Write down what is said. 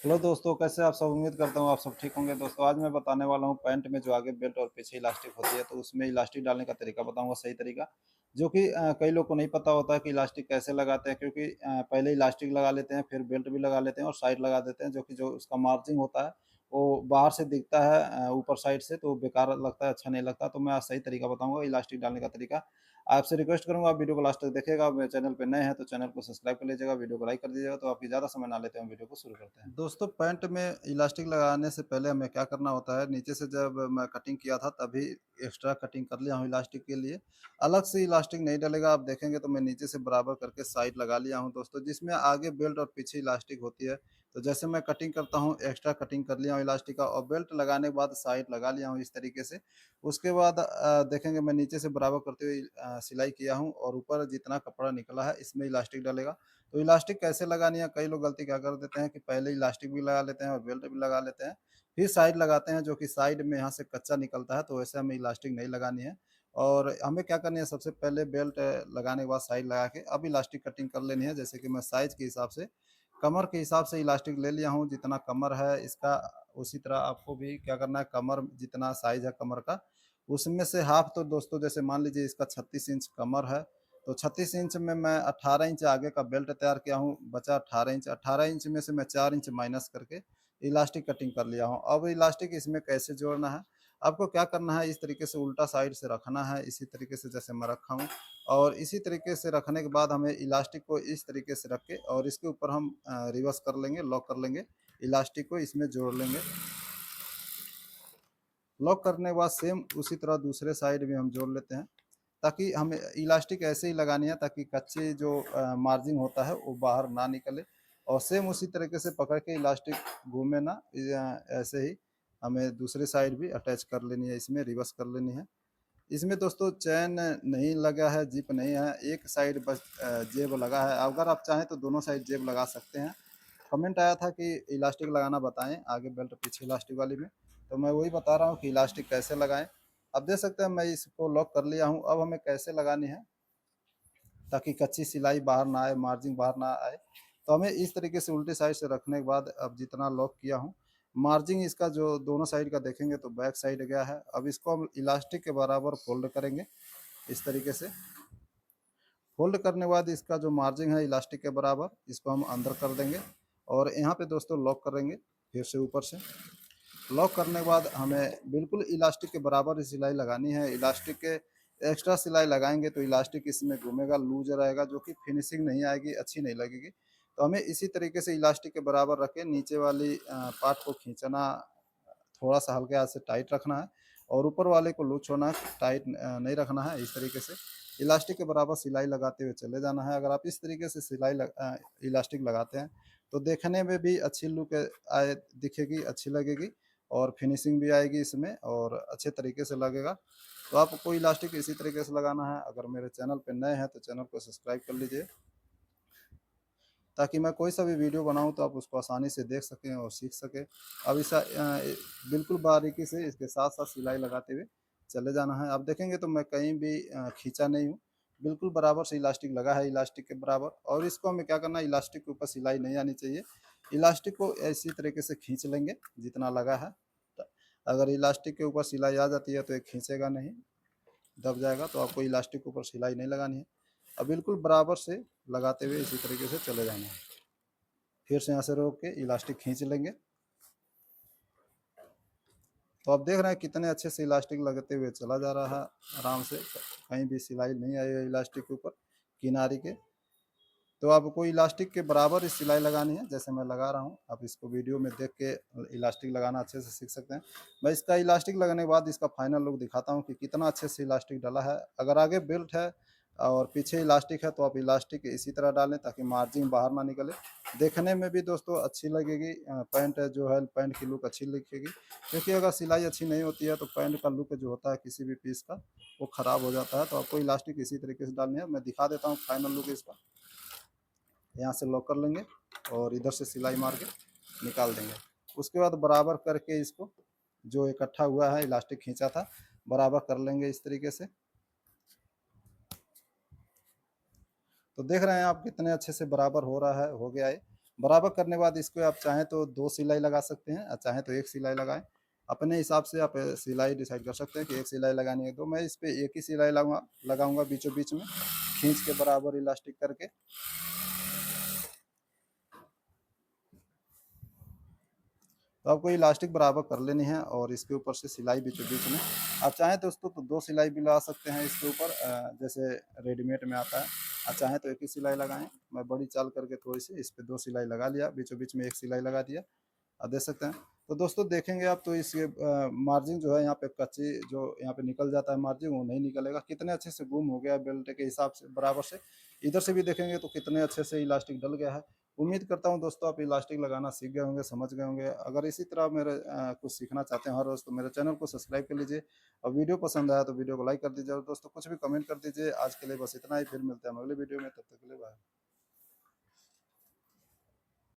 Hello दोस्तों, कैसे आप सब। उम्मीद करता हूँ आप सब ठीक होंगे। दोस्तों आज मैं बताने वाला हूँ पैंट में जो आगे बेल्ट और पीछे इलास्टिक होती है, तो उसमें इलास्टिक डालने का तरीका बताऊंगा, सही तरीका। जो कि कई लोग को नहीं पता होता है कि इलास्टिक कैसे लगाते हैं, क्योंकि पहले इलास्टिक लगा लेते हैं, फिर बेल्ट भी लगा लेते हैं और साइड लगा देते हैं, जो कि जो उसका मार्जिंग होता है वो बाहर से दिखता है ऊपर साइड से, तो बेकार लगता है, अच्छा नहीं लगता। तो मैं आज सही तरीका बताऊंगा इलास्टिक डालने का तरीका। आपसे रिक्वेस्ट करूंगा आप वीडियो को लास्ट तक देखिएगा। मेरे चैनल पे नए हैं तो चैनल को सब्सक्राइब कर लीजिएगा, वीडियो को लाइक कर दीजिएगा। तो आपकी ज़्यादा समय ना लेते हैं, वीडियो को शुरू करते हैं। दोस्तों पैंट में इलास्टिक लगाने से पहले हमें क्या करना होता है, नीचे से जब मैं कटिंग किया था तभी एक्स्ट्रा कटिंग कर लिया हूँ इलास्टिक के लिए। अलग से इलास्टिक नहीं डलेगा, आप देखेंगे तो मैं नीचे से बराबर करके साइड लगा लिया हूँ दोस्तों, जिसमें आगे बेल्ट और पीछे इलास्टिक होती है। तो जैसे मैं कटिंग करता हूँ एक्स्ट्रा कटिंग कर लिया हूँ इलास्टिक का, और बेल्ट लगाने के बाद साइड लगा लिया हूँ इस तरीके से। उसके बाद देखेंगे मैं नीचे से बराबर करते हुए सिलाई किया हूँ, और ऊपर जितना कपड़ा निकला है इसमें इलास्टिक डलेगा। तो इलास्टिक कैसे लगानी है, कई लोग गलती क्या कर देते हैं कि पहले इलास्टिक भी लगा लेते हैं और बेल्ट भी लगा लेते हैं, फिर साइड लगाते हैं, जो कि साइड में यहाँ से कच्चा निकलता है। तो वैसे हमें इलास्टिक नहीं लगानी है, और हमें क्या करनी है, सबसे पहले बेल्ट लगाने के बाद साइड लगा के अब इलास्टिक कटिंग कर लेनी है। जैसे कि मैं साइज के हिसाब से, कमर के हिसाब से इलास्टिक ले लिया हूँ, जितना कमर है इसका उसी तरह आपको भी क्या करना है, कमर जितना साइज है कमर का उसमें से हाफ। तो दोस्तों जैसे मान लीजिए इसका 36 इंच कमर है, तो 36 इंच में मैं 18 इंच आगे का बेल्ट तैयार किया हूँ, बचा 18 इंच। 18 इंच में से मैं 4 इंच माइनस करके इलास्टिक कटिंग कर लिया हूँ। अब इलास्टिक इसमें कैसे जोड़ना है, आपको क्या करना है, इस तरीके से उल्टा साइड से रखना है, इसी तरीके से जैसे मैं रखा हूँ। और इसी तरीके से रखने के बाद हमें इलास्टिक को इस तरीके से रख के, और इसके ऊपर हम रिवर्स कर लेंगे, लॉक कर लेंगे, इलास्टिक को इसमें जोड़ लेंगे। लॉक करने के बाद सेम उसी तरह दूसरे साइड भी हम जोड़ लेते हैं, ताकि हमें इलास्टिक ऐसे ही लगानी है ताकि कच्चे जो मार्जिन होता है वो बाहर ना निकले। और सेम उसी तरीके से पकड़ के इलास्टिक घूमे ना, ऐसे ही हमें दूसरी साइड भी अटैच कर लेनी है, इसमें रिवर्स कर लेनी है। इसमें दोस्तों चैन नहीं लगा है, जिप नहीं है, एक साइड बस जेब लगा है। अगर आप चाहें तो दोनों साइड जेब लगा सकते हैं। कमेंट आया था कि इलास्टिक लगाना बताएं आगे बेल्ट पीछे इलास्टिक वाली में, तो मैं वही बता रहा हूँ कि इलास्टिक कैसे लगाएं। अब देख सकते हैं मैं इसको लॉक कर लिया हूँ। अब हमें कैसे लगानी है ताकि कच्ची सिलाई बाहर ना आए, मार्जिन बाहर ना आए। तो हमें इस तरीके से उल्टी साइड से रखने के बाद अब जितना लॉक किया हूँ, मार्जिन इसका जो दोनों साइड का देखेंगे तो बैक साइड गया है। अब इसको हम इलास्टिक के बराबर फोल्ड करेंगे इस तरीके से। फोल्ड करने के बाद इसका जो मार्जिन है इलास्टिक के बराबर, इसको हम अंदर कर देंगे, और यहाँ पे दोस्तों लॉक करेंगे फिर से ऊपर से। लॉक करने के बाद हमें बिल्कुल इलास्टिक के बराबर ही सिलाई लगानी है। इलास्टिक के एक्स्ट्रा सिलाई लगाएंगे तो इलास्टिक इसमें घूमेगा, लूज रहेगा, जो कि फिनिशिंग नहीं आएगी, अच्छी नहीं लगेगी। तो हमें इसी तरीके से इलास्टिक के बराबर रख के नीचे वाली पार्ट को खींचना, थोड़ा सा हल्के हाथ से टाइट रखना है, और ऊपर वाले को लूज होना, टाइट नहीं रखना है। इस तरीके से इलास्टिक के बराबर सिलाई लगाते हुए चले जाना है। अगर आप इस तरीके से इलास्टिक लगाते हैं तो देखने में भी अच्छी लुक आए, दिखेगी, अच्छी लगेगी, और फिनिशिंग भी आएगी इसमें, और अच्छे तरीके से लगेगा। तो आपको इलास्टिक इसी तरीके से लगाना है। अगर मेरे चैनल पर नए हैं तो चैनल को सब्सक्राइब कर लीजिए, ताकि मैं कोई सा भी वीडियो बनाऊं तो आप उसको आसानी से देख सकें और सीख सकें। अब इस बिल्कुल बारीकी से इसके साथ साथ सिलाई लगाते हुए चले जाना है। आप देखेंगे तो मैं कहीं भी खींचा नहीं हूँ, बिल्कुल बराबर से इलास्टिक लगा है, इलास्टिक के बराबर। और इसको हमें क्या करना है, इलास्टिक के ऊपर सिलाई नहीं आनी चाहिए। इलास्टिक को इसी तरीके से खींच लेंगे जितना लगा है। तो अगर इलास्टिक के ऊपर सिलाई आ जाती है तो ये खींचेगा नहीं, दब जाएगा। तो आपको इलास्टिक के ऊपर सिलाई नहीं लगानी है। अब बिल्कुल बराबर से लगाते हुए इसी तरीके से चले जाना है। फिर से यहाँ से रोक के इलास्टिक खींच लेंगे। तो आप देख रहे हैं कितने अच्छे से इलास्टिक लगते हुए चला जा रहा है आराम से, कहीं भी सिलाई नहीं आई है इलास्टिक के ऊपर किनारे के। तो आपको इलास्टिक के बराबर ही सिलाई लगानी है, जैसे मैं लगा रहा हूँ। आप इसको वीडियो में देख के इलास्टिक लगाना अच्छे से सीख सकते हैं। मैं इसका इलास्टिक लगने के बाद इसका फाइनल लुक दिखाता हूँ कि कितना अच्छे से इलास्टिक डाला है। अगर आगे बेल्ट है और पीछे इलास्टिक है तो आप इलास्टिक इसी तरह डालें ताकि मार्जिन बाहर ना निकले, देखने में भी दोस्तों अच्छी लगेगी। पैंट जो है, पैंट की लुक अच्छी दिखेगी, क्योंकि अगर सिलाई अच्छी नहीं होती है तो पैंट का लुक जो होता है किसी भी पीस का वो ख़राब हो जाता है। तो आपको इलास्टिक इसी तरीके से डालनी है। मैं दिखा देता हूँ फाइनल लुक इसका। यहाँ से लॉक कर लेंगे और इधर से सिलाई मार के निकाल देंगे। उसके बाद बराबर करके इसको, जो इकट्ठा हुआ है इलास्टिक खींचा था, बराबर कर लेंगे इस तरीके से। तो देख रहे हैं आप कितने अच्छे से बराबर हो रहा है, हो गया है। बराबर करने के बाद इसको आप चाहें तो 2 सिलाई लगा सकते हैं, चाहें तो 1 सिलाई लगाएँ। अपने हिसाब से आप सिलाई डिसाइड कर सकते हैं कि 1 सिलाई लगानी है, तो मैं इस पे 1 ही सिलाई लगाऊँगा बीचों-बीच में, खींच के बराबर इलास्टिक करके। तो आपको इलास्टिक बराबर कर लेनी है और इसके ऊपर से सिलाई बीचों-बीच में, आप चाहें दोस्तों तो 2 सिलाई भी लगा सकते हैं इसके ऊपर, जैसे रेडीमेड में आता है। आप चाहें तो 1 ही सिलाई लगाएँ। मैं बड़ी चाल करके थोड़ी-सी इस पे 2 सिलाई लगा लिया, बीचों-बीच में 1 सिलाई लगा दिया। आप देख सकते हैं। तो दोस्तों देखेंगे आप तो इसके मार्जिन जो है यहाँ पे कच्ची जो यहाँ पे निकल जाता है मार्जिन, वो नहीं निकलेगा। कितने अच्छे से गुम हो गया है बेल्ट के हिसाब से बराबर से। इधर से भी देखेंगे तो कितने अच्छे से इलास्टिक डल गया है। उम्मीद करता हूँ दोस्तों आप इलास्टिक लगाना सीख गए होंगे, समझ गए होंगे। अगर इसी तरह मेरे कुछ सीखना चाहते हैं हर रोज़, तो मेरे चैनल को सब्सक्राइब कर लीजिए और वीडियो पसंद आया तो वीडियो को लाइक कर दीजिए और दोस्तों कुछ भी कमेंट कर दीजिए। आज के लिए बस इतना ही, फिर मिलते हैं हम अगले वीडियो में, तब तक के लिए बाय।